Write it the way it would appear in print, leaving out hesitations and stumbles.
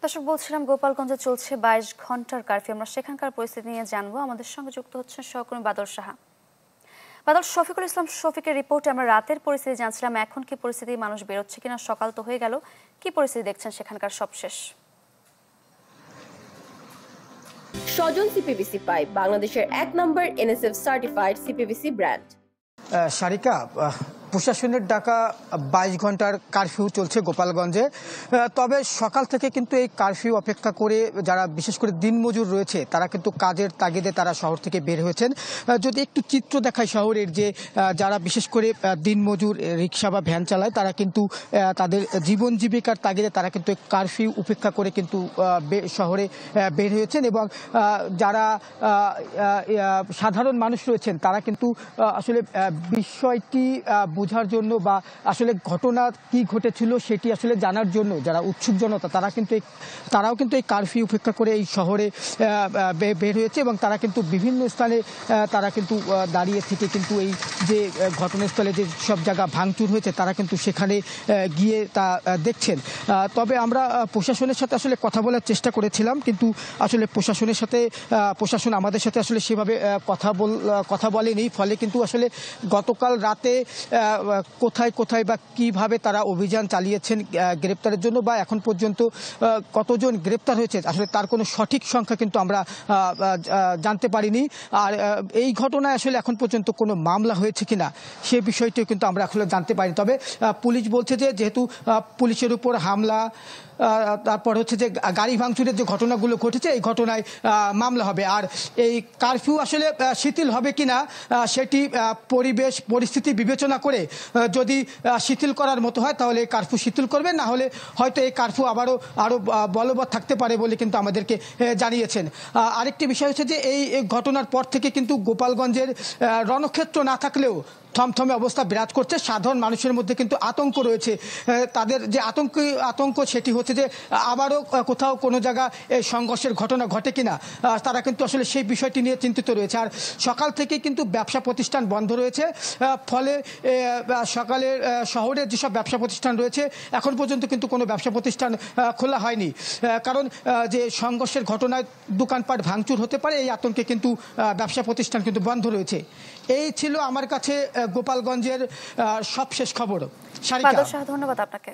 দর্শক বলছিলাম গোপালগঞ্জে চলছে 22 ঘন্টার কারফিউ। আমরা সেখানকার পরিস্থিতি নিয়ে জানবো। আমাদের সঙ্গে যুক্ত হচ্ছেন সহকর্মী বাদল সাহা। বাদল, শফিকুল ইসলাম শফিকের রিপোর্টে আমরা রাতের পরিস্থিতি জানছিলাম। এখন কি পরিস্থিতি, মানুষ বেরোচ্ছে কিনা? সকাল তো হয়ে গেল, কি পরিস্থিতি দেখছেন সেখানকার সবশেষ? স্বজন সিপিভিসি পাইপ বাংলাদেশের 1 নম্বর NSF certified CPVC brand. Sarika, প্রশাসনের ডাকা 22 ঘন্টার কারফিউ চলছে গোপালগঞ্জে। তবে সকাল থেকে কিন্তু এই কারফিউ অপেক্ষা করে যারা বিশেষ করে দিনমজুর রয়েছে তারা কিন্তু কাজের তাগিদে তারা শহর থেকে বের হয়েছেন। যদি একটু চিত্র দেখায় শহরের, যে যারা বিশেষ করে দিনমজুর রিক্সা বা ভ্যান চালায় তারা কিন্তু তাদের জীবন জীবিকার তাগিদে তারা কিন্তু কারফিউ উপেক্ষা করে কিন্তু শহরে বের হয়েছেন। এবং যারা সাধারণ মানুষ রয়েছেন তারা কিন্তু আসলে বিষয়টি বোঝার জন্য বা আসলে ঘটনা কি ঘটেছিল সেটি আসলে জানার জন্য যারা উৎসুক জনতা তারাও কিন্তু এই কারফিউ উপেক্ষা করে এই শহরে বের হয়েছে। এবং তারা কিন্তু বিভিন্ন স্থানে তারা কিন্তু দাঁড়িয়ে থেকে কিন্তু এই যে ঘটনাস্থলে যে সব জায়গা ভাঙচুর হয়েছে তারা কিন্তু সেখানে গিয়ে তা দেখছেন। তবে আমরা প্রশাসনের সাথে আসলে কথা বলার চেষ্টা করেছিলাম, কিন্তু আসলে প্রশাসন আমাদের সাথে আসলে সেভাবে কথা বলেনি। ফলে কিন্তু আসলে গতকাল রাতে কোথায় কোথায় বা কিভাবে তারা অভিযান চালিয়েছেন গ্রেপ্তারের জন্য বা এখন পর্যন্ত কতজন গ্রেপ্তার হয়েছে আসলে তার কোনো সঠিক সংখ্যা কিন্তু আমরা জানতে পারিনি। আর এই ঘটনায় আসলে এখন পর্যন্ত কোনো মামলা হয়েছে কিনা সে বিষয়টিও কিন্তু আমরা আসলে জানতে পারিনি। তবে পুলিশ বলছে যে যেহেতু পুলিশের উপর হামলা, তারপর হচ্ছে যে গাড়ি ভাঙচুরের যে ঘটনাগুলো ঘটেছে এই ঘটনায় মামলা হবে। আর এই কারফিউ আসলে শিথিল হবে কিনা সেটি পরিবেশ পরিস্থিতি বিবেচনা করে যদি শিথিল করার মতো হয় তাহলে এই কারফিউ শিথিল করবে, না হলে হয়তো এই কারফিউ আরও বলবৎ থাকতে পারে বলে কিন্তু আমাদেরকে জানিয়েছেন। আরেকটি বিষয় হচ্ছে যে এই ঘটনার পর থেকে কিন্তু গোপালগঞ্জের রণক্ষেত্র না থাকলেও থমথমে অবস্থা বিরাজ করছে। সাধারণ মানুষের মধ্যে কিন্তু আতঙ্ক রয়েছে। তাদের যে আতঙ্ক সেটি হচ্ছে যে আবারও কোথাও কোনো জায়গা সংঘর্ষের ঘটনা ঘটে কিনা, তারা কিন্তু আসলে সেই বিষয়টি নিয়ে চিন্তিত রয়েছে। আর সকাল থেকে কিন্তু ব্যবসা প্রতিষ্ঠান বন্ধ রয়েছে। ফলে সকালে শহরের যেসব ব্যবসা প্রতিষ্ঠান রয়েছে এখন পর্যন্ত কিন্তু কোনো ব্যবসা প্রতিষ্ঠান খোলা হয়নি। কারণ যে সংঘর্ষের ঘটনায় দোকানপাট ভাঙচুর হতে পারে এই আতঙ্কে কিন্তু ব্যবসা প্রতিষ্ঠান কিন্তু বন্ধ রয়েছে। এই ছিল আমার কাছে গোপালগঞ্জের সবশেষ খবর। বাদল সাহা, ধন্যবাদ আপনাকে।